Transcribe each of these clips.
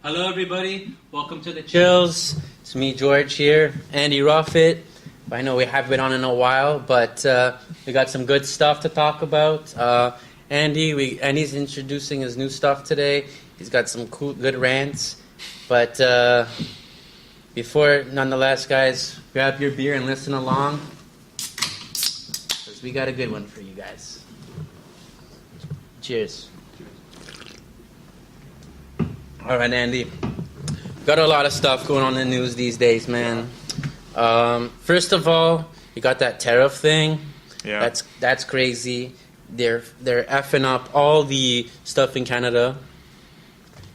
Hello, everybody. Welcome to the Chillz. It's me, George, here. Andy Ruffett. I know we haven't been on in a while, but we got some good stuff to talk about. Andy's introducing his new stuff today. He's got some cool, good rants. But nonetheless, guys, grab your beer and listen along, because we got a good one for you guys. Cheers. All right, Andy. Got a lot of stuff going on in the news these days, man. First of all, you got that tariff thing. Yeah. That's crazy. They're effing up all the stuff in Canada.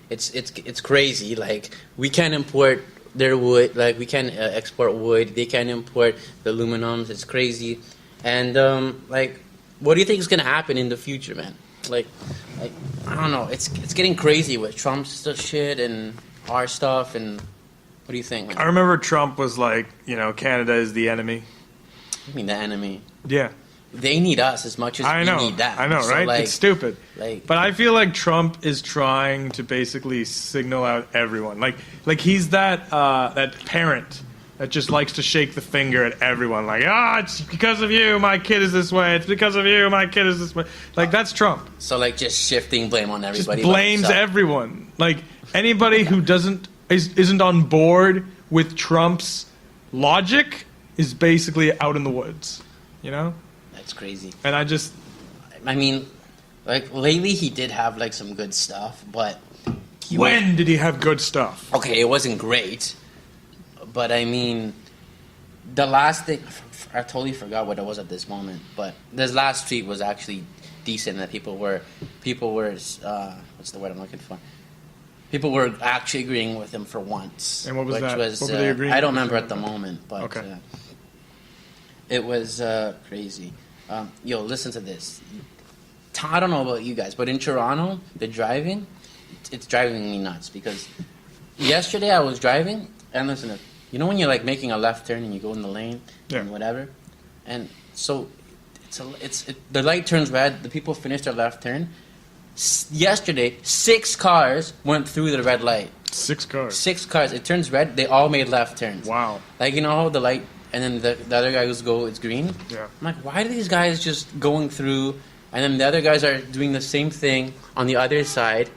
It's crazy. Like, we can't import their wood. Like, we can't export wood. They can't import the aluminums. It's crazy. And what do you think is gonna happen in the future, man? Like I don't know. It's getting crazy with Trump's shit and our stuff. And what do you think, man? I remember Trump was like, Canada is the enemy. I mean, the enemy. Yeah. They need us as much as we need that. I know, so, right? Like, it's stupid. But I feel like Trump is trying to basically signal out everyone. Like he's that parent that just likes to shake the finger at everyone. Like, it's because of you, my kid is this way. It's because of you, my kid is this way. Like, that's Trump. So, like, just shifting blame on everybody. Just blames everyone. Like, anybody who isn't on board with Trump's logic is basically out in the woods. You know? That's crazy. And I mean, like, lately he did have, like, some good stuff, but... When did he have good stuff? Okay, it wasn't great, but I mean, the last thing... I totally forgot what it was at this moment, but this last tweet was actually decent, that people were what's the word I'm looking for? People were actually agreeing with him for once. And what was that? What were they agreeing I don't remember at the moment, but okay. It was crazy. Listen to this. I don't know about you guys, but in Toronto, the driving, it's driving me nuts, because yesterday I was driving, and listen, when you're like making a left turn and you go in the lane and whatever, and so the light turns red, the people finish their left turn. Yesterday, 6 cars went through the red light. 6 cars? 6 cars. It turns red, they all made left turns. Wow. Like, how the light... And then the other guys go, it's green. Yeah. I'm like, why are these guys just going through, and then the other guys are doing the same thing on the other side?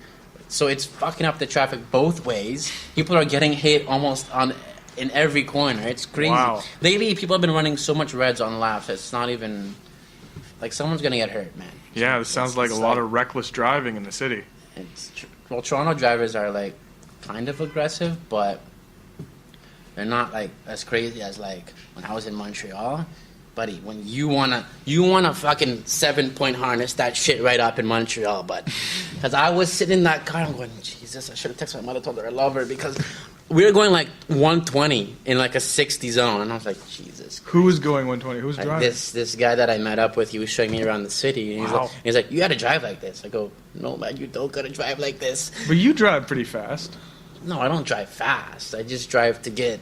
So it's fucking up the traffic both ways. People are getting hit almost in every corner. It's crazy. Wow. Lately, people have been running so much reds on laps. It's not even like someone's gonna get hurt, man. Yeah, this sounds like a lot of reckless driving in the city. Toronto drivers are like kind of aggressive, but they're not like as crazy as like when I was in Montreal. Buddy, when you wanna fucking 7-point harness that shit right up in Montreal, bud. Because I was sitting in that car, I'm going, Jesus, I should have texted my mother, told her I love her, because we were going like 120 in like a 60 zone, and I was like, Jesus. Who was going 120? Who was driving? This guy that I met up with, he was showing me around the city, and wow. he's like, you gotta drive like this. I go, no, man, you don't gotta drive like this. But you drive pretty fast. No, I don't drive fast. I just drive to get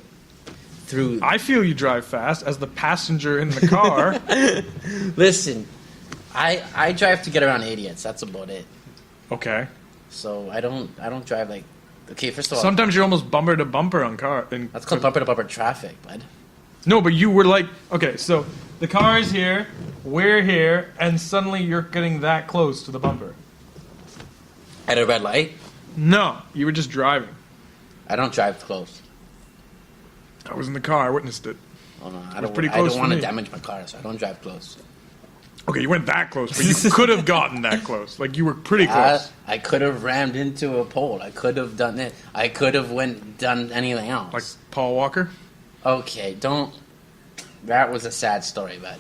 through. I feel you drive fast as the passenger in the car. Listen, I drive to get around idiots. That's about it. Okay. So I don't drive like. Okay, first of all. Sometimes you're almost bumper to bumper on car. That's called bumper to bumper traffic, bud. No, but you were like, okay, so the car is here, we're here, and suddenly you're getting that close to the bumper. At a red light? No, you were just driving. I don't drive close. I was in the car. I witnessed it. Oh, no, I don't want to damage my car, so I don't drive close. Okay, you weren't that close, but you could have gotten that close. Like, you were pretty close. I could have rammed into a pole. I could have done it. I could have done anything else. Like Paul Walker? Okay, don't... That was a sad story, bud.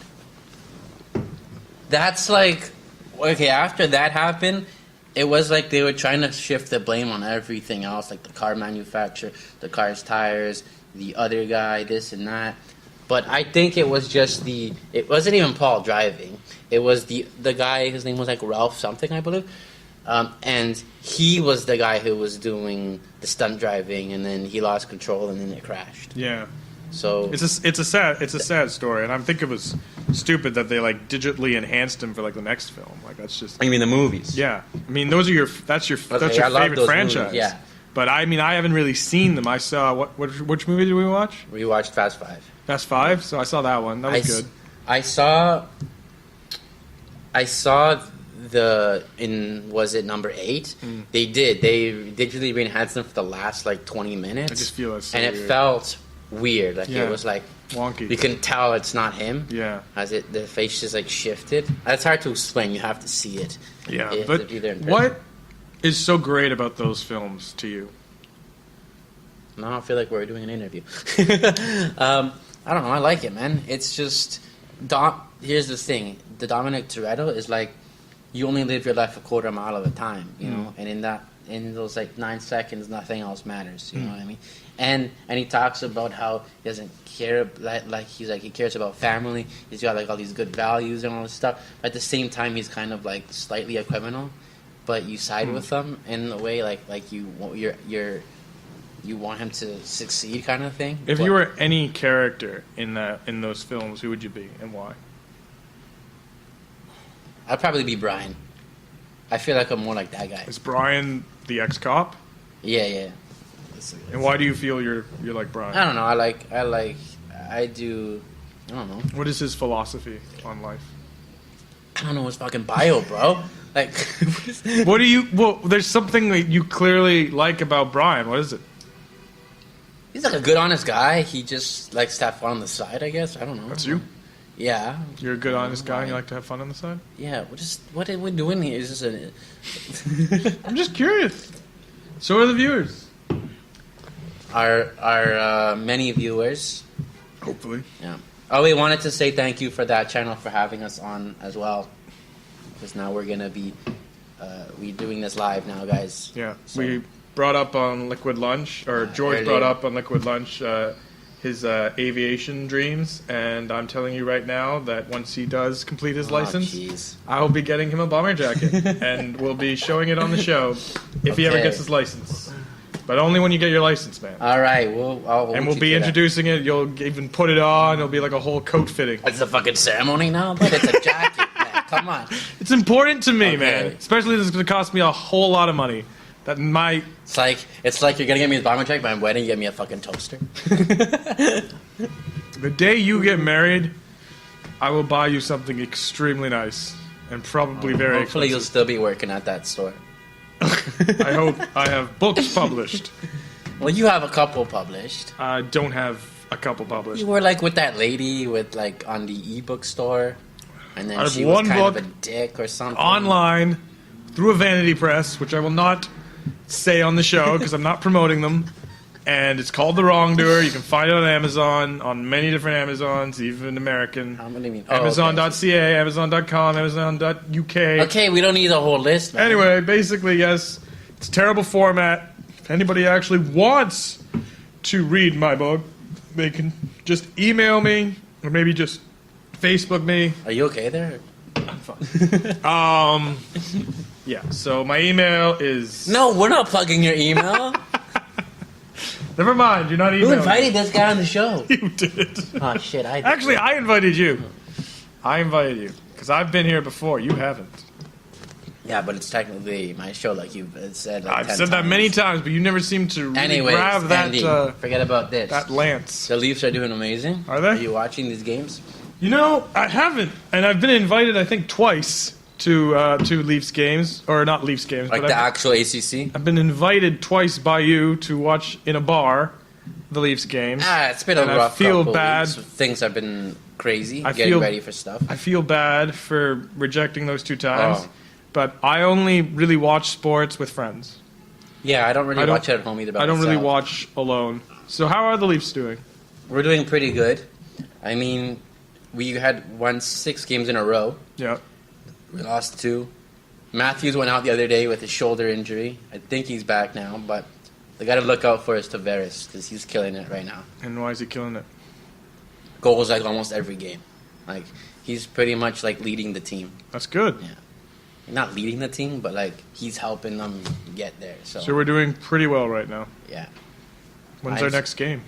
That's like... Okay, after that happened, it was like they were trying to shift the blame on everything else, like the car manufacturer, the car's tires, the other guy, this and that. But I think it was just it wasn't even Paul driving. It was the guy, his name was like Ralph something, I believe. And he was the guy who was doing the stunt driving, and then he lost control, and then it crashed. Yeah. So it's a sad story, and I think it was stupid that they like digitally enhanced him for like the next film. Like that's just. You mean the movies? Yeah, I mean that's your favorite franchise. Movies, yeah, But I mean, I haven't really seen them. I saw which movie did we watch? We watched Fast Five. Fast Five. So I saw that one. That was good. I saw was it number 8? They digitally re-enhanced them for the last like 20 minutes. I just feel it's so and it weird. felt weird. Like it was like wonky. You can tell it's not him. Yeah. The face just like shifted. That's hard to explain. You have to see it. Yeah. You have But to be there in person. what is so great about those films to you? No, I feel like we're doing an interview. I don't know. I like it, man. It's just here's the thing. The Dominic Toretto is like you only live your life a quarter mile at a time, you know, and in those like 9 seconds, nothing else matters. You know what I mean? And he talks about how he doesn't care, like he's like he cares about family. He's got like all these good values and all this stuff. But at the same time, he's kind of like slightly a criminal, but you side with him in a way like you want him to succeed, kind of thing. If you were any character in those films, who would you be and why? I'd probably be Brian. I feel like I'm more like that guy. Is Brian the ex-cop? Yeah. And why do you feel you're like Brian? I don't know. I don't know. What is his philosophy on life? I don't know his fucking bio, bro. Like, What do you? Well, there's something that you clearly like about Brian. What is it? he's like a good, honest guy. He just likes to have fun on the side, I guess. I don't know. That's you. Yeah. You're a good, honest guy, and you like to have fun on the side? Yeah, what are we doing here? Is this I'm just curious. So are the viewers. our many viewers. Hopefully. Yeah. Oh, we wanted to say thank you for ThatChannel for having us on as well. Because now we're going to be doing this live now, guys. Yeah. So- We brought up on Liquid Lunch, or George earlier. brought up on Liquid Lunch his aviation dreams, and I'm telling you right now that once he does complete his license, jeez. I will be getting him a bomber jacket, and we'll be showing it on the show if he ever Okay. gets his license. But only when you get your license, man. All right, And we'll be introducing it. You'll even put it on. It'll be like a whole coat fitting. It's a fucking ceremony now, but it's a jacket. Man, come on. It's important to me, Okay. man. Especially this is going to cost me a whole lot of money. That might. It's like you're gonna get me a bomber jacket, but I'm wedding. You get me a fucking toaster. The day you get married, I will buy you something extremely nice and probably very Hopefully, you'll expensive. still be working at that store. I hope I have books published. Well, you have a couple published. I don't have a couple published. You were like with that lady with like on the ebook store, and then I have she was one kind of book a dick or something. Online through a vanity press, which I will not say on the show because I'm not promoting them. And it's called The Wrongdoer. You can find it on Amazon, on many different Amazons, even American. How many mean? Amazon.ca, Amazon.com, Amazon.uk. Okay, we don't need a whole list, man. Anyway, basically, yes, it's a terrible format. If anybody actually wants to read my book, they can just email me or maybe just Facebook me. Are you okay there? Yeah, so my email is... No, we're not plugging your email. Never mind, you're not Who emailing. invited this guy on the show? You did. Oh shit! Actually, I invited you. I invited you. Because I've been here before. You haven't. Yeah, but it's technically my show, like you've said. Like I've 10 said that times. many times, but you never seem to really Anyways, grab that, Andy, forget about this. that lance. The Leafs are doing amazing. Are they? Are you watching these games? You know, I haven't. And I've been invited, I think, twice to Leafs games. Or not Leafs games, Like but the actual ACC? I've been invited twice by you to watch in a bar the Leafs games. It's been a And I rough feel couple bad. weeks. Things have been crazy. I getting feel- ready for stuff. I feel bad for rejecting those 2 times. Oh. But I only really watch sports with friends. Yeah, I don't really I don't- watch it at home either. By I don't really myself. watch alone. So how are the Leafs doing? We're doing pretty good. I mean, we had won 6 games in a row. Yeah. We lost 2. Matthews went out the other day with a shoulder injury. I think he's back now, but they got to look out for is Tavares because he's killing it right now. And why is he killing it? Goals like almost every game. Like he's pretty much like leading the team. That's good. Yeah. Not leading the team, but like he's helping them get there. So, So we're doing pretty well right now. yeah. When's our Nice. next game?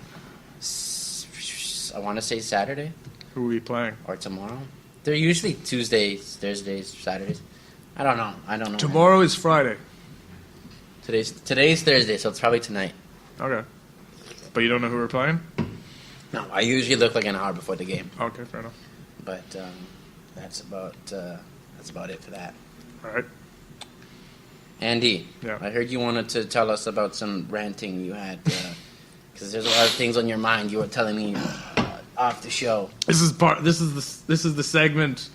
I want to say Saturday Who are we playing? or tomorrow. They're usually Tuesdays, Thursdays, Saturdays. I don't know. Tomorrow is Friday. Today's Thursday, so it's probably tonight. Okay. But you don't know who we're playing? No, I usually look like an hour before the game. Okay, fair enough. But that's about it for that. All right. Andy, Yeah. I heard you wanted to tell us about some ranting you had, because there's a lot of things on your mind. You were telling me off the show. This is the segment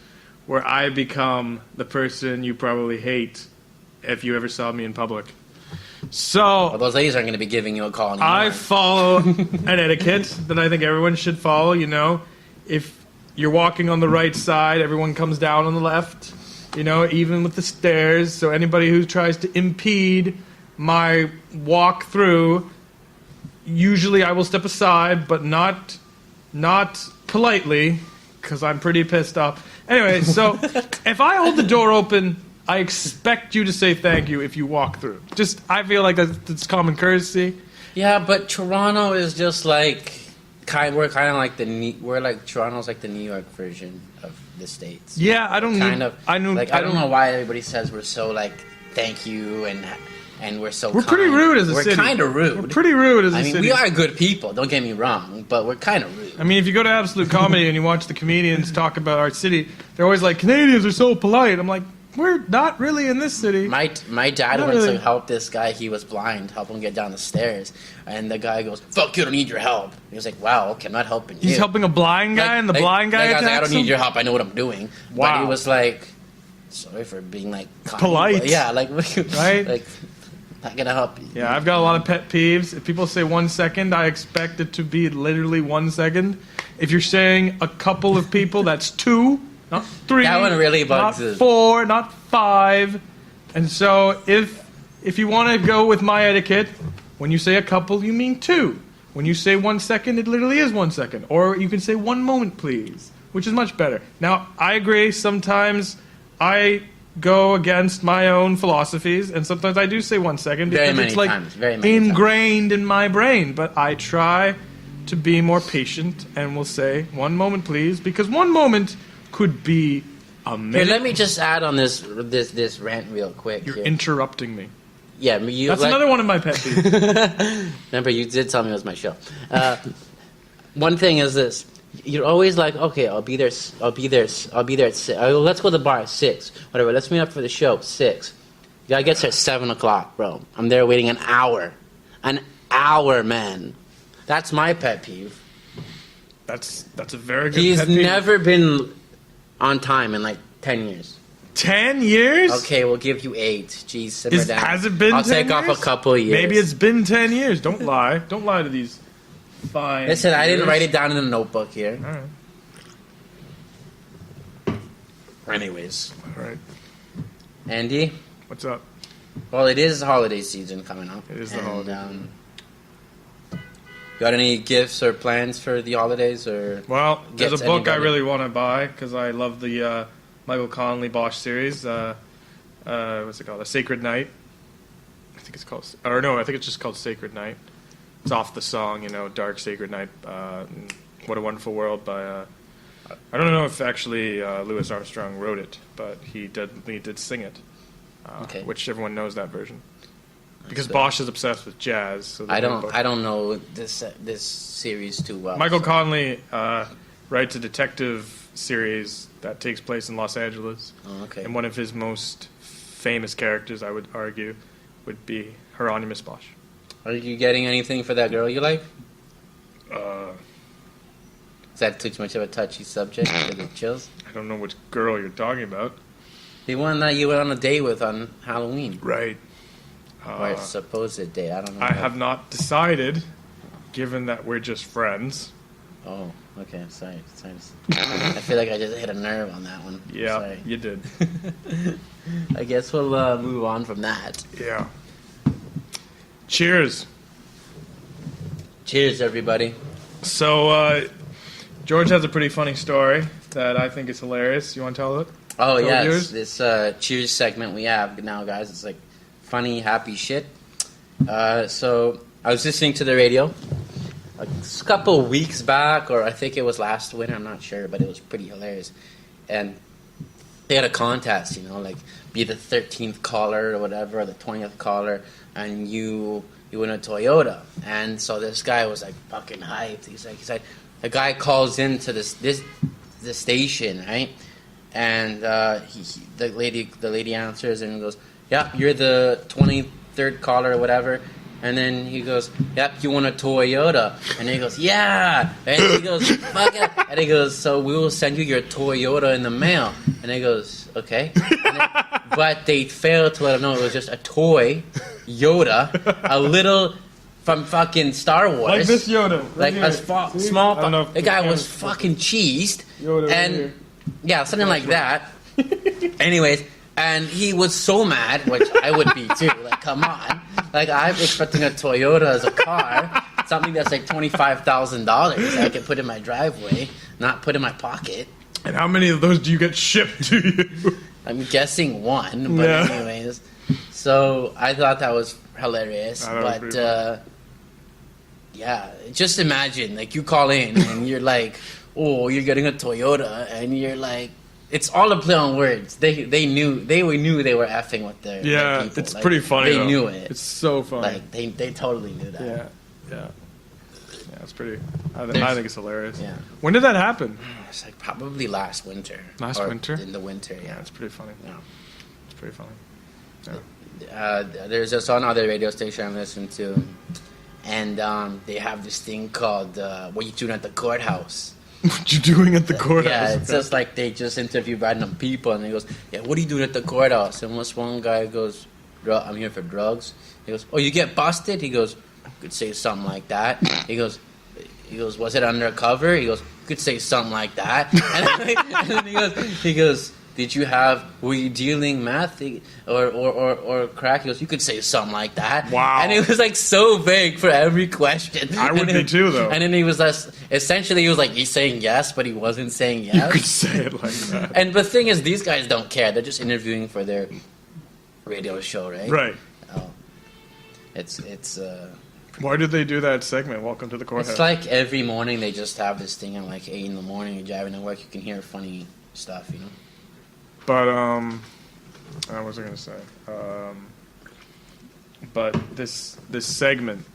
where I become the person you probably hate if you ever saw me in public. So Well, those ladies aren't going to be giving you a call anymore. I follow an etiquette that I think everyone should follow. You know, if you're walking on the right side, everyone comes down on the left. You know, even with the stairs. So anybody who tries to impede my walk through, usually I will step aside, but not politely, because I'm pretty pissed off. Anyway, so if I hold the door open, I expect you to say thank you if you walk through. Just, I feel like that's common courtesy. Yeah, but Toronto is just like we're kind of like Toronto's like the New York version of the States. Yeah, I don't I don't know why everybody says we're so like thank you and we're so. We're kind. pretty rude as a city. We're kind of rude. We're pretty rude as a city. I mean, we are good people. Don't get me wrong, but we're kind of rude. I mean, if you go to Absolute Comedy and you watch the comedians talk about our city, they're always like, Canadians are so polite. I'm like, we're not really in this city. My dad went to help this guy. He was blind. Help him get down the stairs, and the guy goes, "Fuck you! I don't need your help." He was like, "Wow, okay, I'm not helping you." He's helping a blind guy, and the blind guy attacks I was like, "I don't need him? your help. I know what I'm doing." Wow. But he was like, "Sorry for being like kind, polite." but yeah, like right? Like, not gonna help you. Yeah, I've got a lot of pet peeves. If people say 1 second, I expect it to be literally 1 second. If you're saying a couple of people, that's 2, not 3. That one really bugs Not us. 4, not 5. And so if you want to go with my etiquette, when you say a couple, you mean 2. When you say 1 second, it literally is 1 second. Or you can say 1 moment, please, which is much better. Now, I agree. Sometimes I go against my own philosophies, and sometimes I do say 1 second because it's like ingrained in my brain. But I try to be more patient and will say 1 moment, please, because 1 moment could be a minute. Here, let me just add on this rant real quick. You're here. interrupting me. Yeah, That's another one of my pet peeves. Remember, you did tell me it was my show. One thing is this. You're always like, okay, I'll be there at 6. Let's go to the bar at 6. Whatever, let's meet up for the show, 6. You gotta get there at 7 o'clock, bro. I'm there waiting an hour. An hour, man. That's my pet peeve. That's a very good He's pet peeve. never been on time in like 10 years. 10 years? Okay, we'll give you 8. Jeez, simmer down. Has it been I'll 10 take years? off a couple of years. Maybe it's been 10 years. Don't lie. Don't lie to these fine Listen, I didn't viewers. write it down in a notebook here. All right. Anyways. All right. Andy? What's up? Well, it is holiday season coming up. It is the holiday season. Got any gifts or plans for the holidays? Or Well, there's a gets book I anybody? really want to buy because I love the Michael Connelly Bosch series. What's it called? A Sacred Night. I think it's called... Or no, I think it's just called Sacred Night. It's off the song, Dark Sacred Night. What a Wonderful World by... I don't know if actually Louis Armstrong wrote it, but he did sing it. Okay. Which everyone knows that version. Because Bosch is obsessed with jazz. So I don't know this series too well. Michael Connelly writes a detective series that takes place in Los Angeles. Oh, okay. And one of his most famous characters, I would argue, would be Hieronymus Bosch. Are you getting anything for that girl you like? Is that too much of a touchy subject for the Chillz? I don't know which girl you're talking about. The one that you went on a date with on Halloween. Right. Or a supposed date, I don't know. I have not decided, given that we're just friends. Oh, okay, sorry. I feel like I just hit a nerve on that one. Yeah, Sorry. you did. I guess we'll move on from that. Yeah. Cheers. Cheers, everybody. So, George has a pretty funny story that I think is hilarious. You want to tell it? Oh, Tell yeah, yours? this Cheers segment we have now, guys. It's like funny, happy shit. So I was listening to the radio a couple weeks back, or I think it was last winter, I'm not sure, but it was pretty hilarious. And they had a contest, you know, like be the 13th caller or whatever, or the 20th caller, and you win a Toyota. And so this guy was like fucking hyped. He's like, the guy calls into the station, right? And the lady answers and goes, "Yep, you're the 23rd caller or whatever." And then he goes, "Yep, you want a Toyota?" And he goes, "Yeah." And he goes, "Fuck it." And he goes, "So we will send you your Toyota in the mail." And he goes, "Okay." But they failed to let him know it was just a toy Yoda, a little from fucking Star Wars. Like this Yoda. Like a small... The guy was is fucking cheesed. Yoda and right here. yeah, something like that. Anyways, and he was so mad, which I would be too. Like, come on. Like, I'm expecting a Toyota as a car. Something that's like $25,000 I could put in my driveway, not put in my pocket. And how many of those do you get shipped to you? I'm guessing one, but anyways. So I thought that was hilarious. But yeah, just imagine, like, you call in and you're like, "Oh, you're getting a Toyota," and you're like, it's all a play on words. They knew they were effing with their people. It's like, pretty funny. They knew it. It's so funny. Like they totally knew that. Yeah, it's pretty. I think it's hilarious. Yeah. When did that happen? It's like probably last winter. Last winter? In the winter. Yeah, It's pretty funny. Yeah. It's pretty funny. There's this one other radio station I listen to, and they have this thing called "What You Doing at the Courthouse." What you doing at the courthouse? Yeah, it's just like they just interview random people, and he goes, "Yeah, what are you doing at the courthouse?" And this one guy goes, "I'm here for drugs." He goes, "Oh, you get busted?" He goes, "Could say something like that." He goes, "Was it undercover?" He goes, "Could say something like that." And then he goes, were you dealing meth or crack?" He goes, "You could say something like that." Wow. And it was like so vague for every question. I would be too, though. And then he was essentially he was like, he's saying yes, but he wasn't saying yes. You could say it like that. And the thing is, these guys don't care. They're just interviewing for their radio show, right? Right. Oh, it's Why did they do that segment? Welcome to the courthouse. it's like every morning they just have this thing at like 8 a.m. You're driving to work, you can hear funny stuff, you know. But what was I gonna say? But this segment,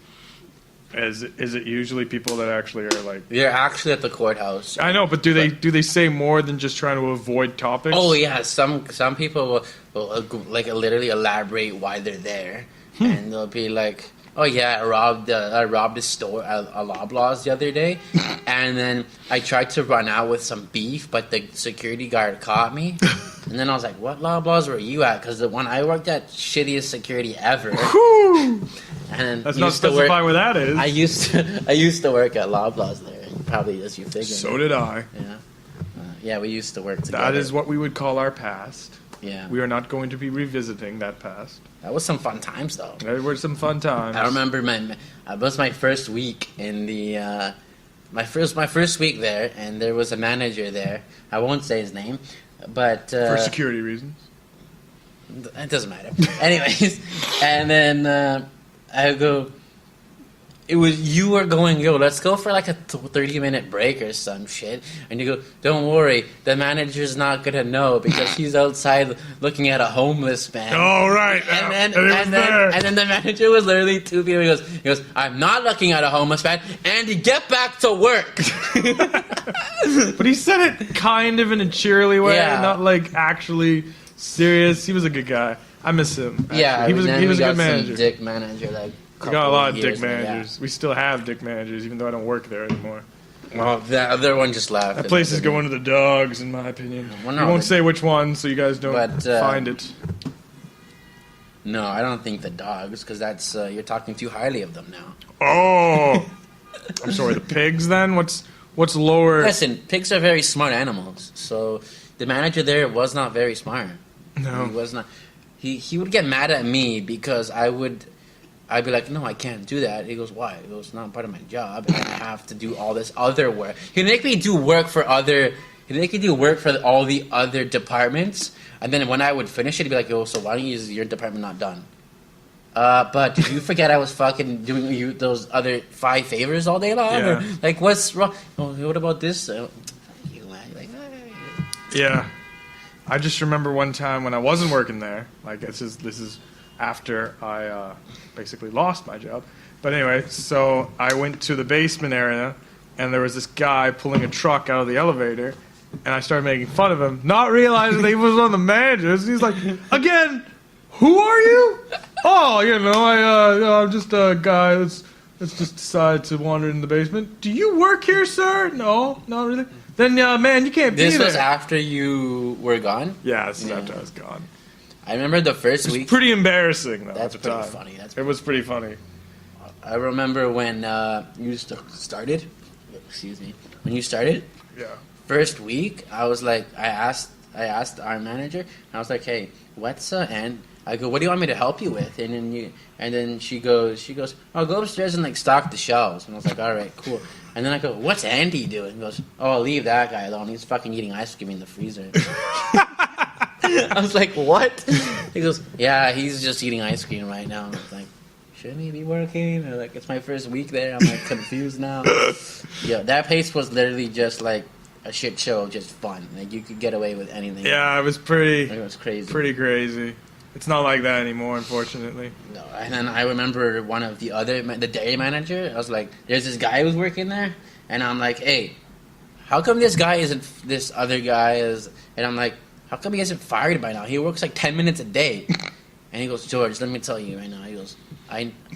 is it usually people that actually are like? You're actually at the courthouse. I know, but do they say more than just trying to avoid topics? Oh yeah, some people will like literally elaborate why they're there, and they'll be like, "Oh yeah, I robbed a store, a Loblaws the other day, and then I tried to run out with some beef, but the security guard caught me." And then I was like, "What Loblaws were you at?" Because the one I worked at, shittiest security ever. And Let's not specify where that is. I used to work at Loblaws there, probably as you figured. So did I. Yeah, yeah, we used to work together. That is what we would call our past. Yeah, We are not going to be revisiting that past. that was some fun times though. There were some fun times. I remember it was my first week in the my first week there, and there was a manager there. I won't say his name, but For security reasons. it doesn't matter. Anyways, and then I go. You were going, "Yo, let's go for like a 30-minute break or some shit." And you go, "Don't worry, the manager's not gonna know because he's outside looking at a homeless man." Oh, right. And then the manager was literally 2 people. He goes, "I'm not looking at a homeless man. Andy, get back to work." But he said it kind of in a cheerily way, Yeah. not like actually serious. He was a good guy. I miss him. Actually. Yeah, he was then a we got good manager. some dick manager. Like, We got a lot of dick years ago, yeah. managers. We still have dick managers, even though I don't work there anymore. Well, the other one just left. That place is going to the dogs, in my opinion. Well, We no, won't the- say which one, so you guys don't But, find it. No, I don't think the dogs, because that's you're talking too highly of them now. Oh, I'm sorry. The pigs, then? What's lower? Listen, pigs are very smart animals. So the manager there was not very smart. No. He was not. He would get mad at me because I'd be like, "No, I can't do that." He goes, "Why?" He goes, "It's not part of my job, and I have to do all this other work." He'd make me do work for all the other departments, and then when I would finish it, he'd be like, "Oh, so why don't is your department not done?" But did you forget I was fucking doing you those other 5 favors all day long? Yeah. Or, like, what's wrong? Oh, what about this? Fuck you, man. Like, Yeah. I just remember one time when I wasn't working there. Like this is after I basically lost my job. But anyway, so I went to the basement area, and there was this guy pulling a truck out of the elevator, and I started making fun of him, not realizing that he was one of the managers. He's like, "Again, who are you?" "Oh, I'm just a guy that's just decided to wander in the basement." "Do you work here, sir?" "No, not really." "Then, man, you can't be there." This was after you were gone? Yeah, this is after I was gone. I remember the first week. It's pretty embarrassing, though. That's at the pretty time. funny. It was pretty funny. I remember when you started. Excuse me. When you started, Yeah. first week, I was like, I asked our manager, and I was like, "Hey, what's and I go, what do you want me to help you with?" And then she goes, "Oh, go upstairs and like stock the shelves." And I was like, "All right, cool." And then I go, "What's Andy doing?" He goes, "Oh, leave that guy alone. He's fucking eating ice cream in the freezer." I was like, "What?" He goes, "Yeah, he's just eating ice cream right now." And I was like, shouldn't he be working? Or like, it's my first week there. I'm like confused now. Yeah, that place was literally just like a shit show, just fun. Like you could get away with anything. Yeah, it was It was crazy. pretty crazy. It's not like that anymore, unfortunately. No, and then I remember one of the dairy manager. I was like, "There's this guy who's working there," and I'm like, "Hey, how come this guy isn't this other guy is?" And I'm like, "How come he isn't fired by now? He works like 10 minutes a day." And he goes, "George, let me tell you right now." He goes,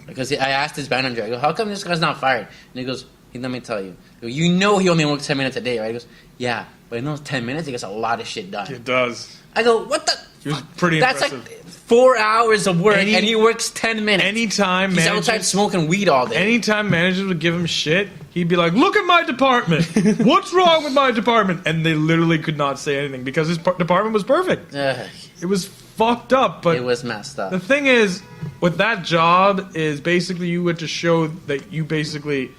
because I asked his manager, I go, "How come this guy's not fired?" And he goes, "Let me tell you. I go, you know he only works 10 minutes a day, right?" He goes, "Yeah, but in those 10 minutes, he gets a lot of shit done." It does. I go, "What the?" It was pretty That's impressive. like 4 hours of work, and he works 10 minutes. Anytime He's outside smoking weed all day. Anytime managers would give him shit, he'd be like, "Look at my department. What's wrong with my department?" And they literally could not say anything because his department was perfect. It was fucked up, but it was messed up. the thing is, with that job, is basically you had to show that you basically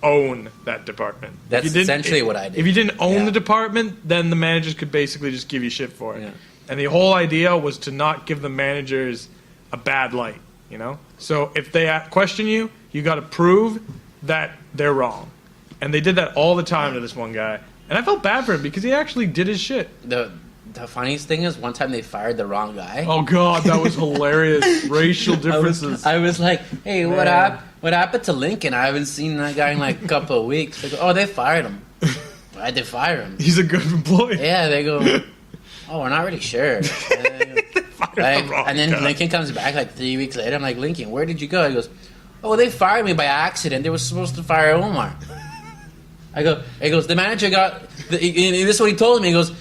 own that department. That's essentially what I did. If you didn't own Yeah. the department, then the managers could basically just give you shit for it. Yeah. And the whole idea was to not give the managers a bad light, you know? So if they question you, you got to prove that they're wrong. And they did that all the time to this one guy. And I felt bad for him because he actually did his shit. The funniest thing is, one time they fired the wrong guy. Oh, God, that was hilarious. Racial differences. I was like, "Hey, Man. what happened to Lincoln? I haven't seen that guy in like a couple of weeks." They go, "Oh, they fired him." Why'd they fire him? He's a good employee. Yeah, they go, "Oh, we're not really sure." And then Lincoln comes back like 3 weeks later. I'm like, "Lincoln, where did you go?" He goes, "Oh, they fired me by accident. They were supposed to fire Omar." He goes, "The manager got." This is what he told me. He goes,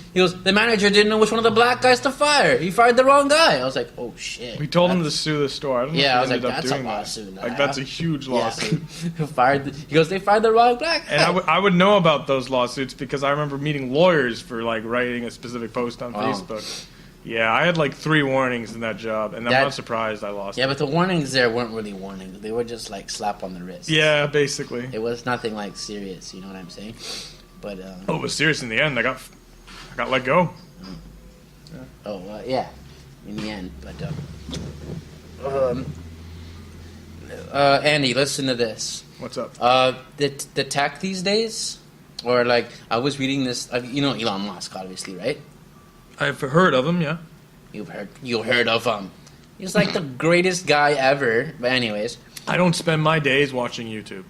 "The manager didn't know which one of the black guys to fire. He fired the wrong guy." I was like, "Oh shit." We told him to sue the store. I don't know Yeah, I if was he like, ended up "That's a doing that. lawsuit." Like, that's a huge lawsuit. Yeah. He goes, "They fired the wrong black guy." And I would know about those lawsuits because I remember meeting lawyers for like writing a specific post on Facebook. Yeah, I had like 3 warnings in that job, and I'm not surprised I lost. Yeah, but the warnings there weren't really warnings. They were just like slap on the wrist. Yeah, basically. It was nothing like serious. You know what I'm saying? But it was serious in the end. I got let go. Yeah, in the end. But Andy, listen to this. What's up? The tech these days, or like I was reading this. You know Elon Musk, obviously, right? I've heard of him. Yeah. You heard of him? He's like the greatest guy ever. But anyways, I don't spend my days watching YouTube.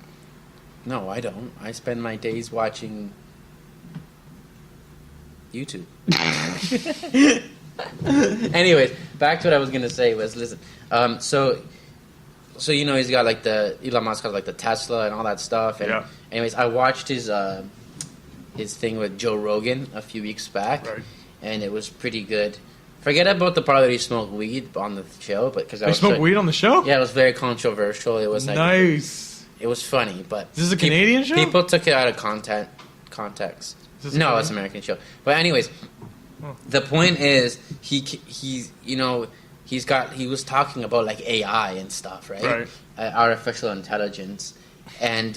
no, I don't. I spend my days watching YouTube. Anyways, back to what I was gonna say was listen. So you know he's got like Elon Musk has like the Tesla and all that stuff. And anyways, I watched his thing with Joe Rogan a few weeks back, Right. and it was pretty good. Forget about the part that he smoked weed on the show, but because They smoke weed on the show? Yeah, it was very controversial. It was like Nice. It was funny, but Is this a Canadian show? People took it out of context. Is this No, a it's an American show. But anyways, the point is he was talking about like AI and stuff, right? Right. Artificial intelligence, and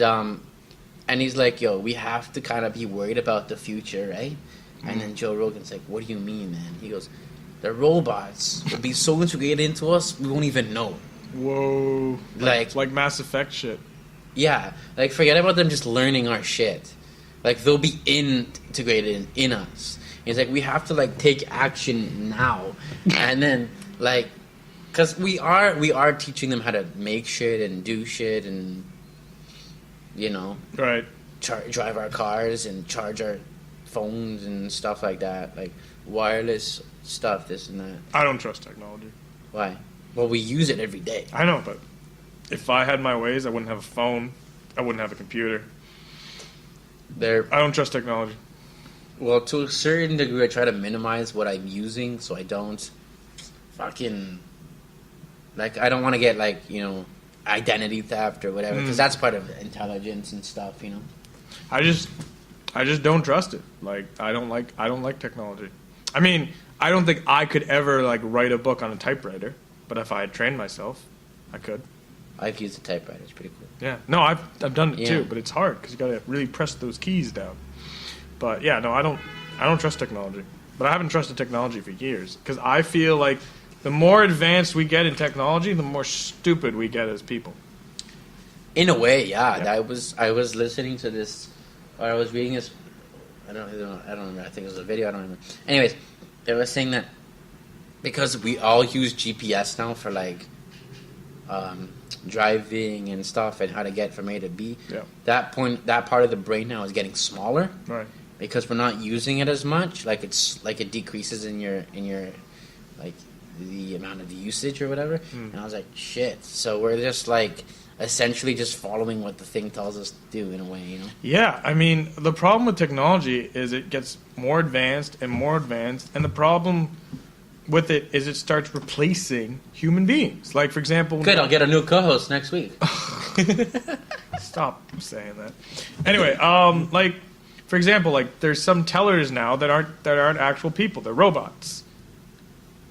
he's like, "Yo, we have to kind of be worried about the future, right?" And then Joe Rogan's like, "What do you mean, man?" He goes, "The robots will be so integrated into us, we won't even know." Whoa. Like Mass Effect shit. Yeah, like forget about them just learning our shit. Like they'll be integrated in us. He's like, we have to like take action now, and then like, because we are teaching them how to make shit and do shit and Right. drive our cars and charge our phones and stuff like that, like wireless stuff, this and that. I don't trust technology. Why? Well, we use it every day. I know, but if I had my ways, I wouldn't have a phone. I wouldn't have a computer. I don't trust technology. Well, to a certain degree, I try to minimize what I'm using so I don't fucking like. I don't want to get like identity theft or whatever, because that's part of intelligence and stuff. I just don't trust it. Like I don't like technology. I mean, I don't think I could ever like write a book on a typewriter, but if I had trained myself, I could. I've used a typewriter. It's pretty cool. Yeah. No, I've done it too, but it's hard because you got to really press those keys down. But yeah, no, I don't trust technology. But I haven't trusted technology for years because I feel like the more advanced we get in technology, the more stupid we get as people. In a way, yeah. I was listening to this, or I was reading this. I don't remember. I think it was a video. I don't remember. Anyways, they were saying that because we all use GPS now for like driving and stuff and how to get from A to B. Yeah. That part of the brain now is getting smaller. Right. Because we're not using it as much. Like it decreases in your like the amount of usage or whatever. And I was like, shit. So we're just like essentially just following what the thing tells us to do in a way, Yeah, I mean, the problem with technology is it gets more advanced, and the problem with it is it starts replacing human beings. Like, for example... Good, I'll get a new co-host next week. Stop saying that. Anyway, like, for example, like, there's some tellers now that aren't actual people. They're robots.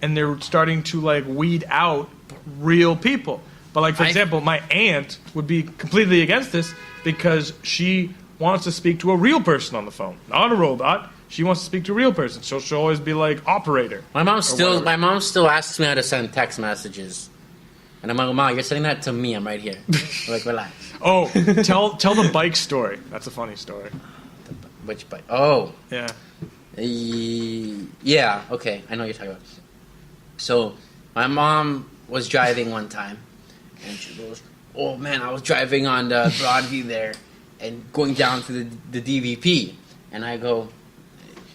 And they're starting to, like, weed out real people. But, like, for example, my aunt would be completely against this because she wants to speak to a real person on the phone, not a robot. She wants to speak to a real person, so she'll always be like operator. My mom still asks me how to send text messages, and I'm like, Mom, you're sending that to me. I'm right here. Like, relax. Oh, tell the bike story. That's a funny story. Which bike? Oh, yeah. Yeah. Okay, I know what you're talking about. So, my mom was driving one time, and she goes, "Oh man, I was driving on the Broadview there, and going down to the DVP," and I go.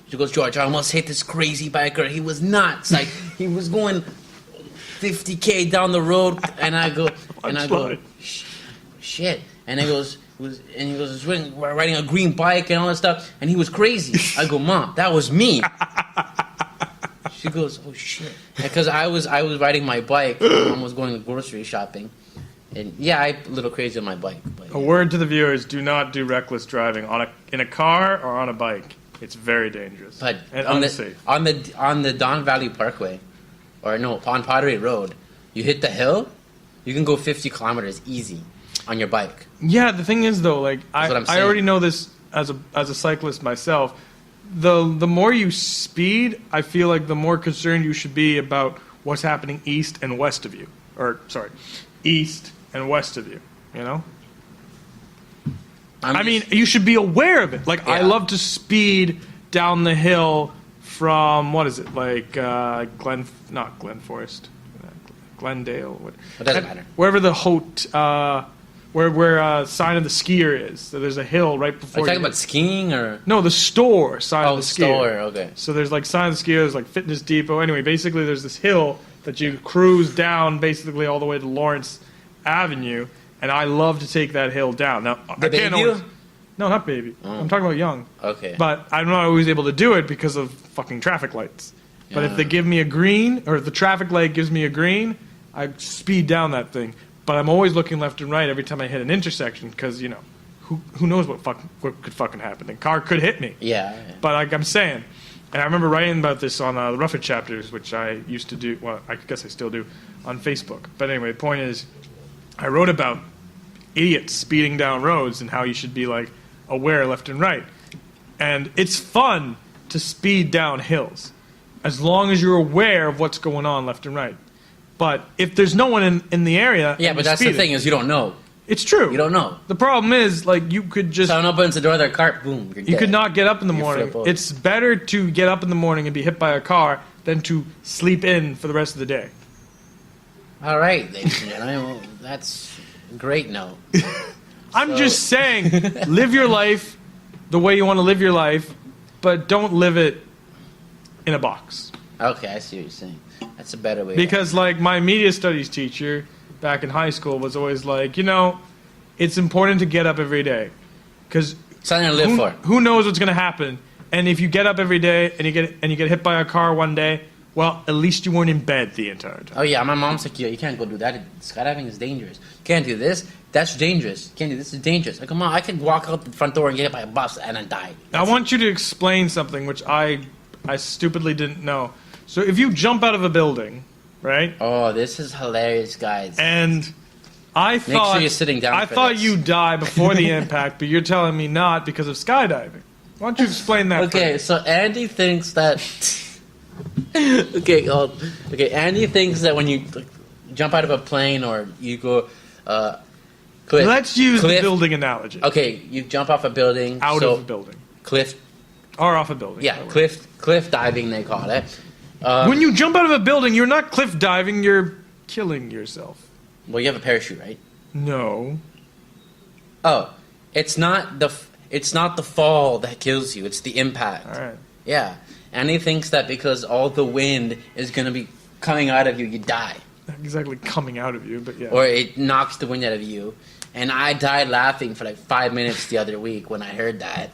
She goes, "George, I almost hit this crazy biker. He was nuts. Like, he was going 50K down the road." And I go, shit. And he goes, we're riding a green bike and all that stuff. And he was crazy. I go, Mom, that was me. She goes, oh shit. Because I was riding my bike. Mom was going grocery shopping. And yeah, I'm a little crazy on my bike. But, a word to the viewers: do not do reckless driving in a car or on a bike. It's very dangerous but and unsafe. On the Don Valley Parkway, or no, on Pottery Road, you hit the hill, you can go 50 kilometers easy on your bike. Yeah, the thing is though, like I already know this as a cyclist myself. The more you speed, I feel like the more concerned you should be about what's happening east and west of you, east and west of you. You know. I mean, you should be aware of it. Like, yeah. I love to speed down the hill from, what is it, like, not Glen Forest, Glendale. It doesn't matter. Wherever the where Sign of the Skier is. So there's a hill right before. Are you talking about skiing or? No, the store, Sign of the Skier. Oh, store, okay. So there's like Sign of the Skier, there's like Fitness Depot. Anyway, basically there's this hill that you cruise down basically all the way to Lawrence Avenue. And I love to take that hill down. Now, the Baby? No, not Baby. I'm talking about Young. Okay. But I'm not always able to do it because of fucking traffic lights. Yeah. But if they give me a green, or if the traffic light gives me a green, I speed down that thing. But I'm always looking left and right every time I hit an intersection because, who knows what could fucking happen. The car could hit me. Yeah. But like I'm saying, and I remember writing about this on the Ruffett chapters, which I used to do, well, I guess I still do, on Facebook. But anyway, the point is, I wrote about idiots speeding down roads and how you should be like aware left and right. And it's fun to speed down hills as long as you're aware of what's going on left and right. But if there's no one in the area, yeah, but that's the thing is you don't know. It's true. You don't know. The problem is, like, you could just... Someone opens the door of their car, boom, you're dead. You could not get up in the You morning. flip over. It's better to get up in the morning and be hit by a car than to sleep in for the rest of the day. All right, ladies and gentlemen, well, that's a great note. I'm just saying, live your life the way you want to live your life, but don't live it in a box. Okay, I see what you're saying. That's a better way. Because, like, my media studies teacher back in high school was always like, you know, it's important to get up every day. Because something to live for. Who knows what's going to happen? And if you get up every day and you get hit by a car one day, well, at least you weren't in bed the entire time. Oh yeah, my mom's like, you can't go do that. Skydiving is dangerous. You can't do this. That's dangerous. You can't do this. Is dangerous. Like, come on, I could walk out the front door and get hit by a bus and then die. I want you to explain something which I stupidly didn't know. So if you jump out of a building, right? Oh, this is hilarious, guys. And I thought sure you're sitting down I for thought this. you die before the impact, but you're telling me not because of skydiving. Why don't you explain that? Okay, so Andy thinks that. Okay, Andy thinks that when you jump out of a plane or you go, cliff. Let's use cliff, the building analogy. Okay, you jump off a building. Out of a building. Cliff. Or off a building. Yeah, cliff diving they call it. When you jump out of a building, you're not cliff diving. You're killing yourself. Well, you have a parachute, right? No. Oh, it's not the fall that kills you. It's the impact. All right. Yeah, and he thinks that because all the wind is going to be coming out of you, you die. Not exactly coming out of you, but yeah. Or it knocks the wind out of you. And I died laughing for like 5 minutes the other week when I heard that.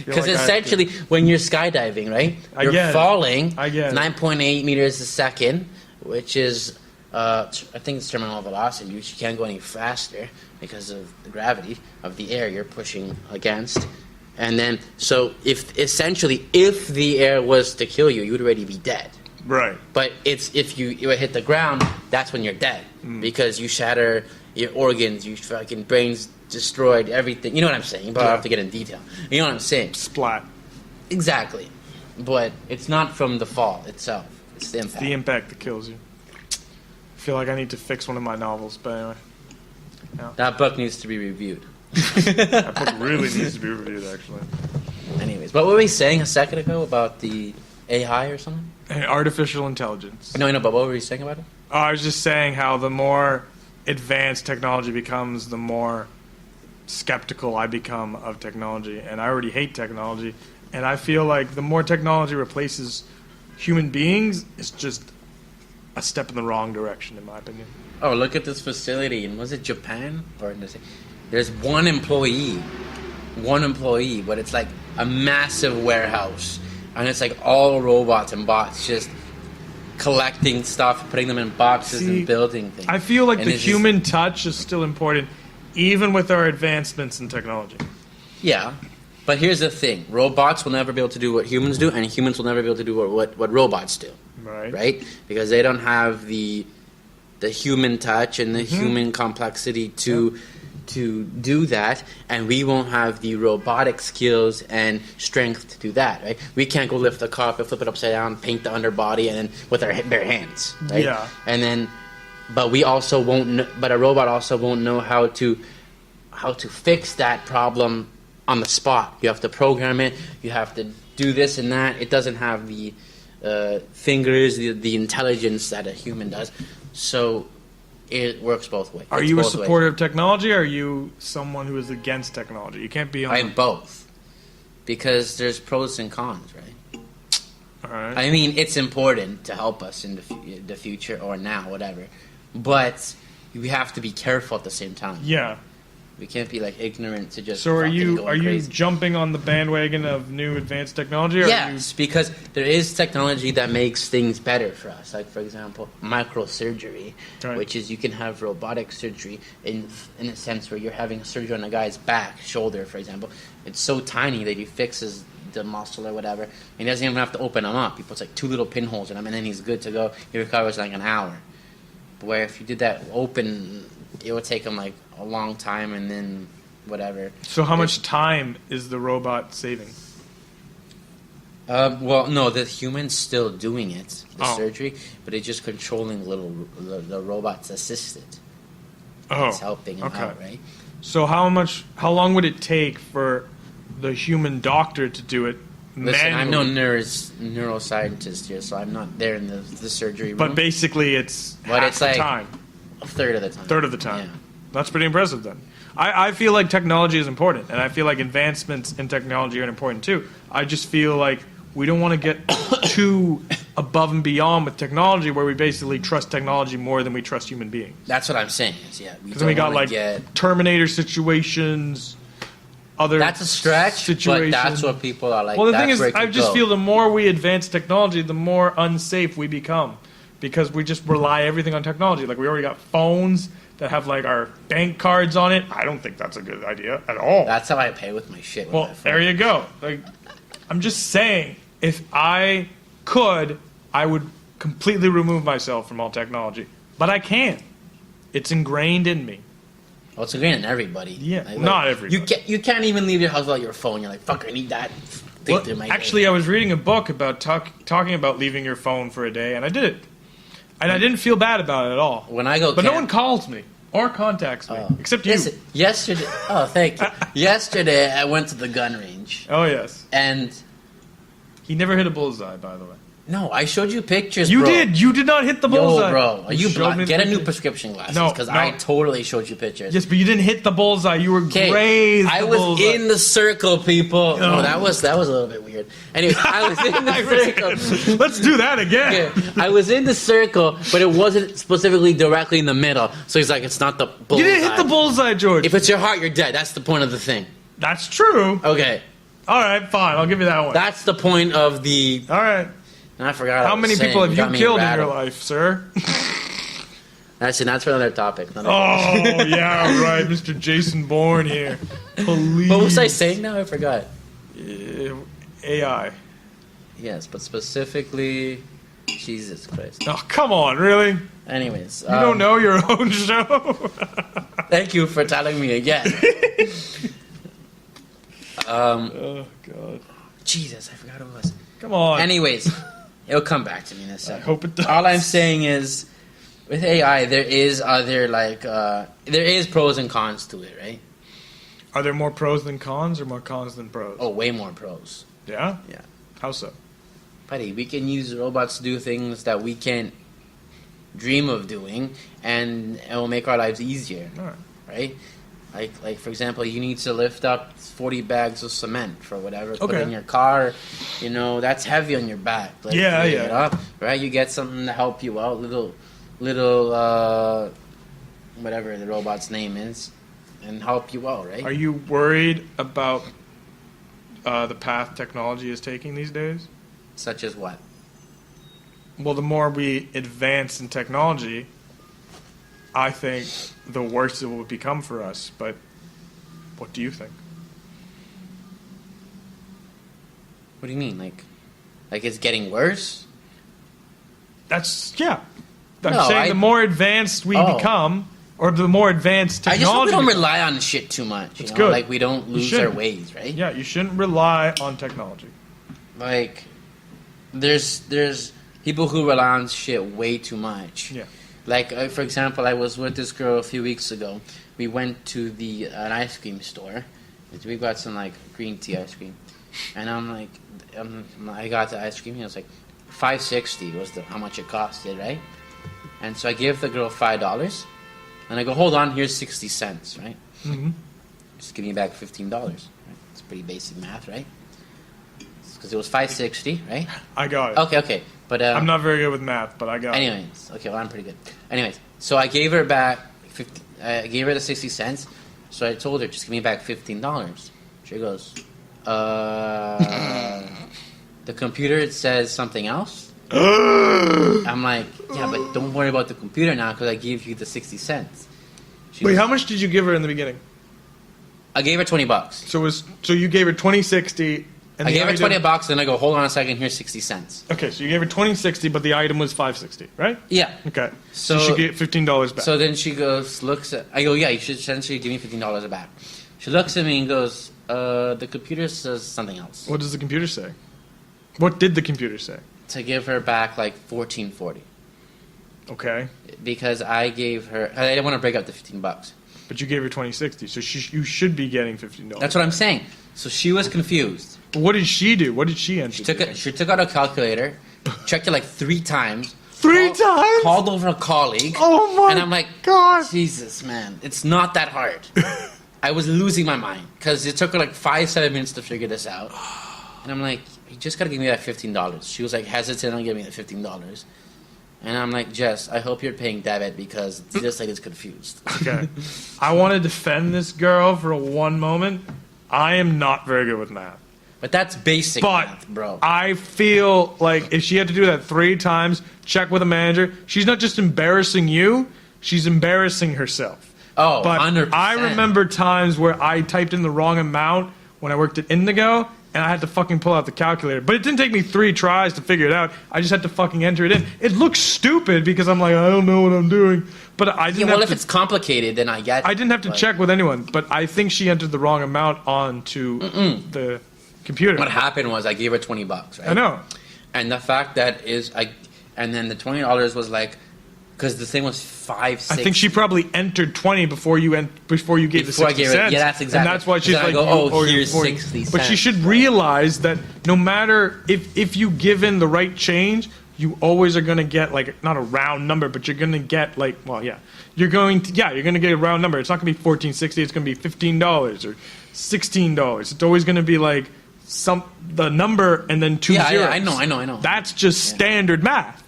Because like essentially, when you're skydiving, right, you're falling 9.8 meters a second, which is, I think it's terminal velocity. You can't go any faster because of the gravity of the air you're pushing against. And then, so if the air was to kill you, you would already be dead. Right. But it's if you hit the ground, that's when you're dead. Because you shatter your organs, you fucking brains destroyed, everything. You know what I'm saying? But I don't have to get in detail. You know what I'm saying? Splat. Exactly. But it's not from the fall itself. It's the impact. It's the impact that kills you. I feel like I need to fix one of my novels, but anyway. Yeah. That book needs to be reviewed. That book really needs to be reviewed, actually. Anyways, what were we saying a second ago about the AI or something? Artificial intelligence. No, but what were we saying about it? Oh, I was just saying how the more advanced technology becomes, the more skeptical I become of technology. And I already hate technology. And I feel like the more technology replaces human beings, it's just a step in the wrong direction, in my opinion. Oh, look at this facility. And was it Japan? Or there's one employee, but it's like a massive warehouse. And it's like all robots and bots just collecting stuff, putting them in boxes and building things. I feel like and the human touch is still important, even with our advancements in technology. Yeah, but here's the thing. Robots will never be able to do what humans do, and humans will never be able to do what robots do. Right? Because they don't have the human touch and the human complexity to do that, and we won't have the robotic skills and strength to do that, right? We can't go lift the car up and flip it upside down, paint the underbody, and then with our bare hands, right? Yeah. And then, but we also won't. But a robot also won't know how to fix that problem on the spot. You have to program it. You have to do this and that. It doesn't have the fingers, the intelligence that a human does. So it works both ways. Are you a supporter of technology, or are you someone who is against technology? You can't be on... I'm both. Because there's pros and cons, right? All right. I mean, it's important to help us in the future or now, whatever. But we have to be careful at the same time. Yeah. We can't be like ignorant to just. So are you crazy. jumping on the bandwagon of new advanced technology? Or yes, because there is technology that makes things better for us. Like, for example, microsurgery, which is you can have robotic surgery in a sense where you're having surgery on a guy's back, shoulder, for example. It's so tiny that he fixes the muscle or whatever, and he doesn't even have to open them up. He puts like 2 little pinholes in them, and then he's good to go. He recovers in like an hour. Where if you did that open, it would take him like a long time, and then whatever. So how much time is the robot saving? Well, no, the human's still doing it, the surgery, but it's just controlling the robot's assistant. It's helping him okay. out, right? So how long would it take for the human doctor to do it Listen, manually? I'm no neuroscientist here, so I'm not there in the surgery room. But basically, it's But half it's the like time. a third of the time. Third of the time. Yeah. That's pretty impressive then. I feel like technology is important, and I feel like advancements in technology are important too. I just feel like we don't want to get too above and beyond with technology where we basically trust technology more than we trust human beings. That's what I'm saying. Is, yeah, Because then we got like Terminator situations, other that's a stretch, situations. but that's what people are like. Well, the thing is, where it I could just go. feel the more we advance technology, the more unsafe we become. Because we just rely everything on technology. Like, we already got phones that have, like, our bank cards on it. I don't think that's a good idea at all. That's how I pay with my shit. With Well, my phone. there you go. Like, I'm just saying, if I could, I would completely remove myself from all technology. But I can't. It's ingrained in me. Well, it's ingrained in everybody. Yeah, not everybody. You can't even leave your house without your phone. You're like, fuck, I need that. Well, actually, I was reading a book about talking about leaving your phone for a day, and I did it. And I didn't feel bad about it at all. When I go, but no one calls me or contacts me except you. Listen, yesterday, thank you. Yesterday, I went to the gun range. Oh yes, and he never hit a bullseye, by the way. No, I showed you pictures. You bro. did. You did not hit the bullseye. Yo, bro, are you showed me get a new pictures. prescription glasses? No, because no. I totally showed you pictures. Yes, but you didn't hit the bullseye. You were grazed. I the was bullseye. in the circle, people. No. Oh, that was a little bit weird. Anyways, I was in the circle. Let's do that again. Yeah, I was in the circle, but it wasn't specifically directly in the middle. So he's like, it's not the bullseye. You didn't hit the bullseye, George. If it's your heart, you're dead. That's the point of the thing. That's true. Okay. All right, fine. I'll give you that one. That's the point of the. All right. And I forgot. How many people have you killed in your life, sir? That's for another topic. Oh, yeah, right. Mr. Jason Bourne here. Police. What was I saying now? I forgot. AI. Yes, but specifically, Jesus Christ. Oh, come on, really? Anyways. You don't know your own show? Thank you for telling me again. Oh, God. Jesus, I forgot what it was. Come on. Anyways, it'll come back to me in a second. I hope it does. All I'm saying is, with AI, there is pros and cons to it, right? Are there more pros than cons or more cons than pros? Oh, way more pros. Yeah? Yeah. How so? Buddy, we can use robots to do things that we can't dream of doing, and it will make our lives easier, All right. right? Like for example, you need to lift up 40 bags of cement for whatever, put Okay. it in your car. You know, that's heavy on your back. Like, Yeah, lift yeah. it up, right? You get something to help you out, little, whatever the robot's name is, and help you out, right? Are you worried about the path technology is taking these days? Such as what? Well, the more we advance in technology, I think the worse it will become for us. But what do you think? What do you mean? Like it's getting worse? That's, yeah. I'm No, saying the more advanced we become, or the more advanced I technology. just hope we don't becomes. rely on shit too much. It's You know? good. Like we don't You lose our shouldn't. ways, right? Yeah, you shouldn't rely on technology. Like there's people who rely on shit way too much. Yeah. Like for example, I was with this girl a few weeks ago. We went to an ice cream store. We got some like green tea ice cream, and I'm like, I got the ice cream. And it was like $5.60 was how much it costed, right? And so I gave the girl $5, and I go, hold on, here's 60 cents, right? Mm-hmm. Just give me back $15. Right? It's pretty basic math, right? Because it was $5.60, right? I got it. Okay. But I'm not very good with math, but I got it. anyways, okay, well I'm pretty good. Anyways, so I gave her back I gave her the 60 cents. So I told her, just give me back $15. She goes, the computer says something else. I'm like, yeah, but don't worry about the computer now because I gave you the 60 cents. Wait, how much did you give her in the beginning? I gave her $20. So you gave her $20.60. And I the gave her item- $20, and I go, hold on a second, here's 60 cents. Okay, so you gave her $20.60, but the item was $5.60, right? Yeah. Okay. So So- she get $15 back. So then she goes, I go, yeah, you should essentially give me $15 back. She looks at me and goes, the computer says something else. What does the computer say? What did the computer say? To give her back like $14.40. Okay. because I gave her. I didn't want to break up the $15. But you gave her 2060, so you should be getting $15. That's what I'm saying. So she was confused. But what did she do? What did she enter? She took out a calculator, checked it like 3 times. Times? Called over a colleague. Oh my And I'm like, God. Jesus, man, it's not that hard. I was losing my mind because it took her like 5-7 minutes to figure this out. And I'm like, you just gotta give me that $15. She was like hesitant on giving me the $15. And I'm like, Jess, I hope you're paying debit because this lady's confused. Okay. I want to defend this girl for one moment. I am not very good with math. But that's basic math, bro. I feel like if she had to do that 3 times, check with a manager, she's not just embarrassing you, she's embarrassing herself. Oh, but 100%. I remember times where I typed in the wrong amount when I worked at Indigo, and I had to fucking pull out the calculator. But it didn't take me 3 tries to figure it out. I just had to fucking enter it in. It looks stupid because I'm like, I don't know what I'm doing. But I didn't if it's complicated, then I get it. I didn't have to check with anyone, but I think she entered the wrong amount onto the computer. What happened was I gave her $20, right? I know. And the fact that and then the $20 was like, because the thing was $5.60. I think she probably entered 20 before you gave the 60 cents. Yeah, that's exactly. And that's why she's then like, I go, here's 60 cents. But she should realize that no matter if you give in the right change, you always are going to get like not a round number, but you're going to get like, well, yeah, you're going to get a round number. It's not going to be $14.60. It's going to be $15 or $16. It's always going to be like the number and then 2 zeros. Yeah, I know. That's just standard math.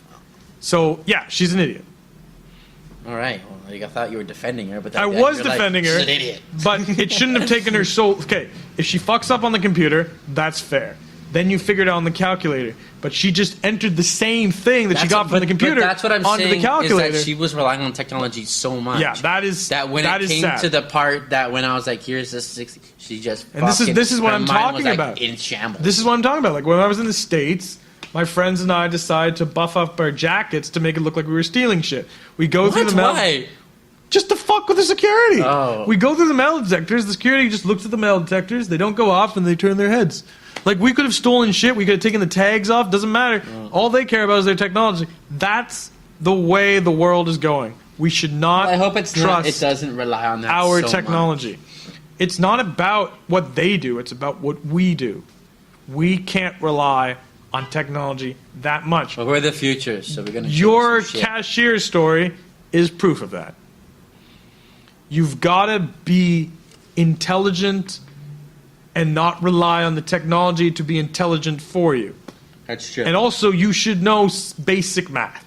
So yeah, she's an idiot. All right. Well, I thought you were defending her, but I was defending her. She's an idiot. But it shouldn't have taken her so. Okay, if she fucks up on the computer, that's fair. Then you figure it out on the calculator. But she just entered the same thing that she got from the computer that's what I'm onto saying the calculator. is that she was relying on technology so much. Yeah, that is that when that it came sad. to the part that when I was like, "Here's this 60," she just and this is what her I'm mind talking was, about. Like, in shambles. This is what I'm talking about. Like when I was in the States, my friends and I decided to buff up our jackets to make it look like we were stealing shit. We go through the mail. Why? Just to fuck with the security. Oh. We go through the metal detectors. The security just looks at the metal detectors. They don't go off, and they turn their heads. Like, we could have stolen shit. We could have taken the tags off. Doesn't matter. All they care about is their technology. That's the way the world is going. We should not I hope it's trust not, it doesn't rely on that our so technology. Much. It's not about what they do. It's about what we do. We can't rely on technology that much. But we're the future, so we're going to Your cashier story is proof of that. You've got to be intelligent and not rely on the technology to be intelligent for you. That's true. And also, you should know basic math.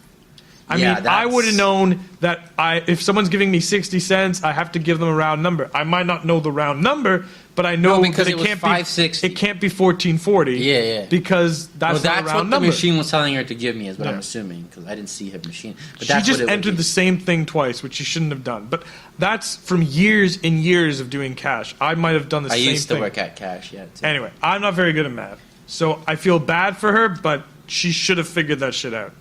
I mean, I would have known that if someone's giving me 60 cents, I have to give them a round number. I might not know the round number, but I know because that it can't be $5.60. It can't be 14.40. Yeah. Because that's not a round what number. the machine was telling her to give me, is what I'm assuming, because I didn't see her machine. But she just entered the same thing twice, which she shouldn't have done. But that's from years and years of doing cash. I might have done the same thing. I used to work at cash, yeah. Too. Anyway, I'm not very good at math. So I feel bad for her, but she should have figured that shit out.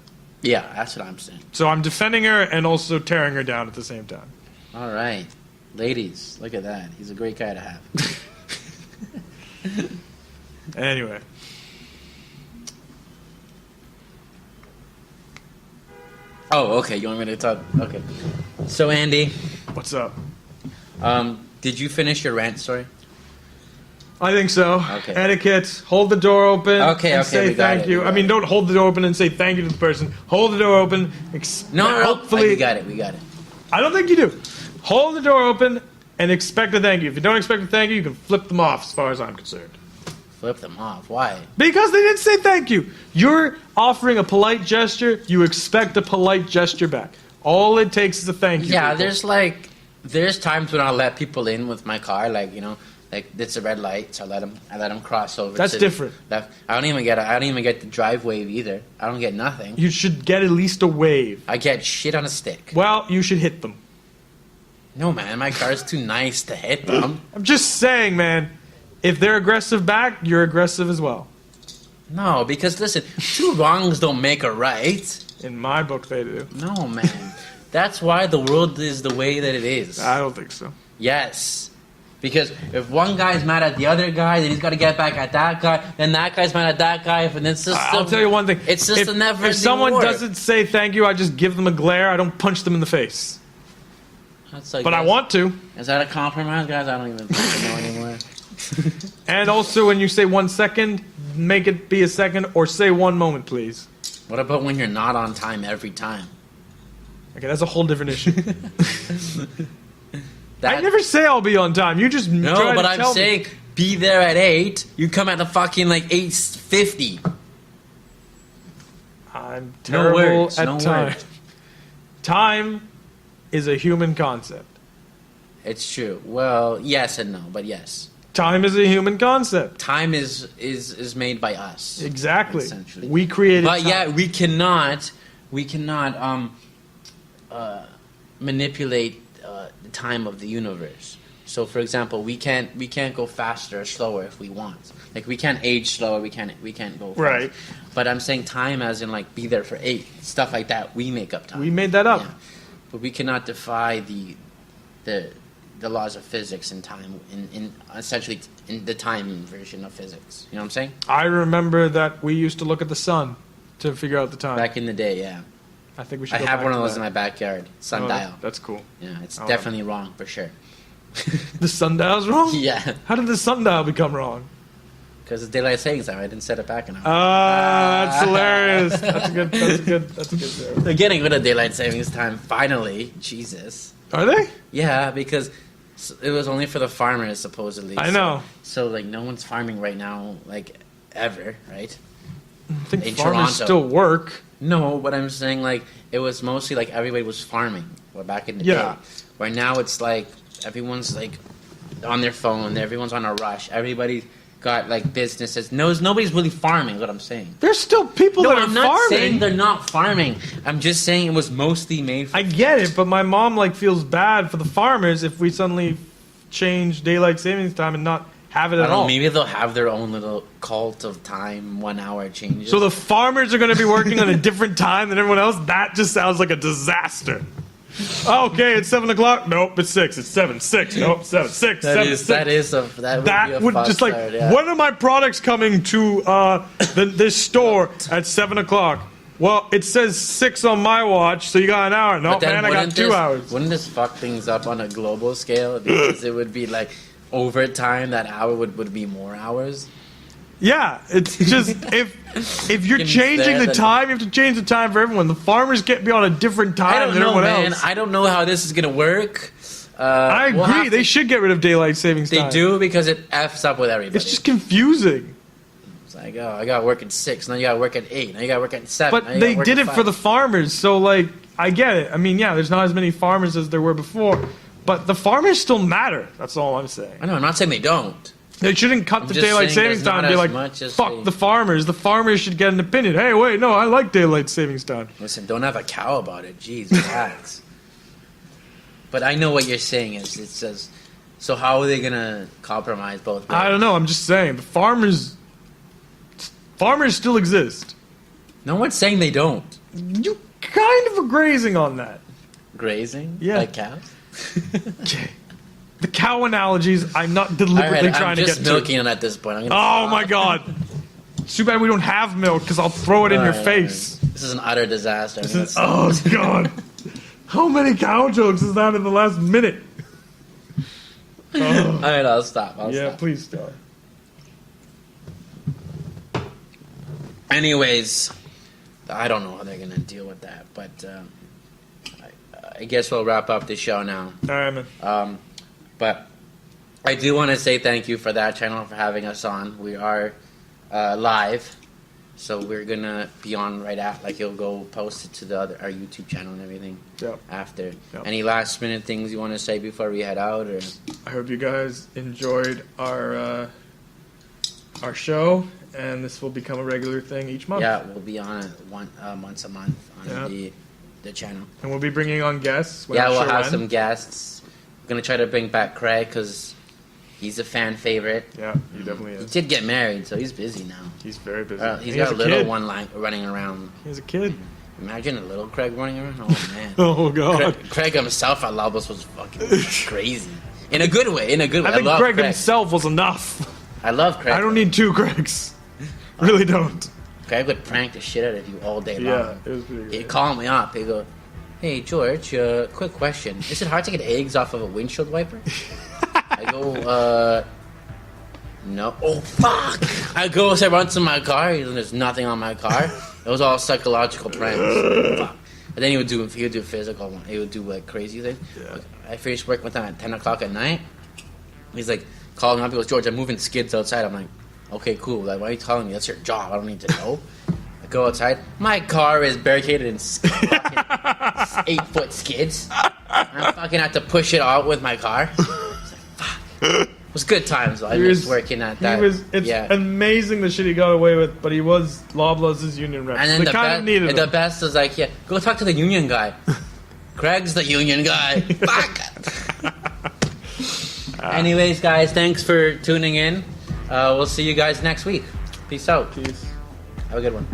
Yeah, that's what I'm saying. So I'm defending her and also tearing her down at the same time. All right. Ladies, look at that. He's a great guy to have. Anyway. Oh, okay. You want me to talk? Okay. So, Andy. What's up? Did you finish your rant story? I think so. Okay. Etiquette. Hold the door open. And say thank you. I mean, don't hold the door open and say thank you to the person. Hold the door open. Hopefully, we got it. I don't think you do. Hold the door open and expect a thank you. If you don't expect a thank you, you can flip them off as far as I'm concerned. Flip them off? Why? Because they didn't say thank you. You're offering a polite gesture. You expect a polite gesture back. All it takes is a thank you. Yeah, people. there's times when I'll let people in with my car, like it's a red light, so I let them cross over. That's different. Left. I don't even get the drive wave either. I don't get nothing. You should get at least a wave. I get shit on a stick. Well, you should hit them. No, man, my car's too nice to hit them. I'm just saying, man. If they're aggressive back, you're aggressive as well. No, because listen, 2 wrongs don't make a right. In my book, they do. No, man. That's why the world is the way that it is. I don't think so. Yes. Because if one guy's mad at the other guy, then he's got to get back at that guy. Then that guy's mad at that guy, and it's just. I'll tell you one thing. It's just a never. If someone war. doesn't say thank you, I just give them a glare. I don't punch them in the face. That's like, But I want to. Is that a compromise, guys? I don't even think I know anymore. And also, when you say 1 second, make it be a second, or say 1 moment, please. What about when you're not on time every time? Okay, that's a whole different issue. I never say I'll be on time. You just no, but I'm saying be there at 8. You come at the fucking like 8:50. I'm terrible words, at no time. words. Time is a human concept. It's true. Well, yes and no, but yes. Time is a human concept. Time is made by us. Exactly. Essentially. We created But time. yeah, we cannot manipulate the time of the universe. So, for example, we can't go faster or slower if we want. Like we can't age slower. We can't go faster. Right. But I'm saying time, as in like be there for 8, stuff like that. We make up time. We made that up. Yeah. But we cannot defy the laws of physics in time, in essentially in the time version of physics. You know what I'm saying? I remember that we used to look at the sun to figure out the time. Back in the day, yeah. I think we should. I go have back one of to those that. in my backyard. Sundial. That's cool. Yeah, it's Oh, definitely wrong for sure. The sundial's wrong? Yeah, How did the sundial become wrong? because it's daylight savings time. I didn't set it back enough. That's hilarious. That's a good joke. They're getting rid of daylight savings time finally. Jesus. Are they? Yeah, because it was only for the farmers supposedly. I know. So like no one's farming right now, like ever, right? I think In farmers Toronto. still work. No, but I'm saying like it was mostly like everybody was farming. Well, back in the Yeah. day, where now it's like everyone's like on their phone. Everyone's on a rush. Everybody got like businesses. Nobody's really farming. Is what I'm saying. There's still people No, that are I'm not farming. saying they're not farming. I'm just saying it was mostly made for. I get it, but my mom like feels bad for the farmers if we suddenly change daylight savings time and not have it I at don't know, all. maybe they'll have their own little cult of time, 1 hour changes. So the farmers are going to be working on a different time than everyone else? That just sounds like a disaster. Okay, it's 7 o'clock. Nope, it's 6. It's 7. 6. Nope, 7. 6. That would fun just like, start, yeah. when are my products coming to this store at 7 o'clock? Well, it says 6 on my watch, so you got an hour. No, But then man, I got wouldn't 2 hours. Wouldn't this fuck things up on a global scale? Because it would be like over time, that hour would be more hours. Yeah, it's just if you're Can changing say the that- time, you have to change the time for everyone. The farmers can't be on a different I time don't than know, everyone man. else. I don't know how this is gonna work. I we'll agree. have They to- should get rid of daylight savings They time. do because it f's up with everybody. It's just confusing. It's like, oh, I gotta work at 6. Now you gotta work at 8. Now you gotta work at 7. now But you they gotta work did at it 5. for the farmers, so like I get it. I mean, yeah, there's not as many farmers as there were before, but the farmers still matter. That's all I'm saying. I know. I'm not saying they don't. They shouldn't cut I'm the just daylight saying savings there's time not and be as like, much as fuck they- the farmers. The farmers should get an opinion. Hey, wait, no, I like daylight savings time. Listen, don't have a cow about it. Jeez, relax. But I know what you're saying is it says. So how are they gonna compromise both? I don't know. I'm just saying the farmers still exist. No one's saying they don't. You kind of are grazing on that. Grazing, Yeah. like cows. Okay. The cow analogies, I'm not deliberately Alright, trying I'm to just get to. milking it at this point. I'm gonna Oh stop. my god. It's too bad we don't have milk because I'll throw it in your Alright, face. alright. This is an utter disaster. I'm gonna Oh stop. god. How many cow jokes is that in the last minute? All right, I'll stop. I'll Yeah, stop. please stop. Anyways, I don't know how they're gonna deal with that, but I guess we'll wrap up the show now. All right, man. But I do want to say thank you for that channel for having us on. We are live, so we're gonna be on right after. Like you'll go post it to our YouTube channel and everything Yep. after. Yep. Any last minute things you want to say before we head out, or I hope you guys enjoyed our show, and this will become a regular thing each month. yeah, we'll be on it once a month on Yeah. the channel. And we'll be bringing on guests. We're Yeah, not we'll sure have when. some guests. We're gonna try to bring back Craig because he's a fan favorite. Yeah, he definitely He is. did get married, so he's busy now. He's very busy. He's He got has a little kid. one running around. He has a kid. Imagine a little Craig running around. Oh man. Oh god. Craig himself at Labos was fucking crazy. In a good way. I think love Craig Craig himself was enough. I love Craig. I don't need 2 Craigs. Really don't. Craig would prank the shit out of you all day long. Yeah, it was pretty good. He'd call me up. He'd go, "Hey, George, quick question. Is it hard to get eggs off of a windshield wiper?" I go, no. Oh, fuck! I go, so I run to my car, and there's nothing on my car. It was all psychological pranks. Fuck. But then he would do physical one. He would do, like, crazy things. Yeah. I finished work with him at 10 o'clock at night. He's like, calling me up. He goes, "George, I'm moving skids outside." I'm like, "Okay, cool. Like, why are you telling me? That's your job. I don't need to know." I go outside. My car is barricaded in 8-foot skids. I fucking had to push it out with my car. It's like, fuck. It was good times, though. I was working at that. It's amazing the shit he got away with, but he was Loblaws' union rep. And then the the best was like, yeah, go talk to the union guy. Craig's the union guy. Fuck. Anyways, guys, thanks for tuning in. We'll see you guys next week. Peace out. Peace. Have a good one.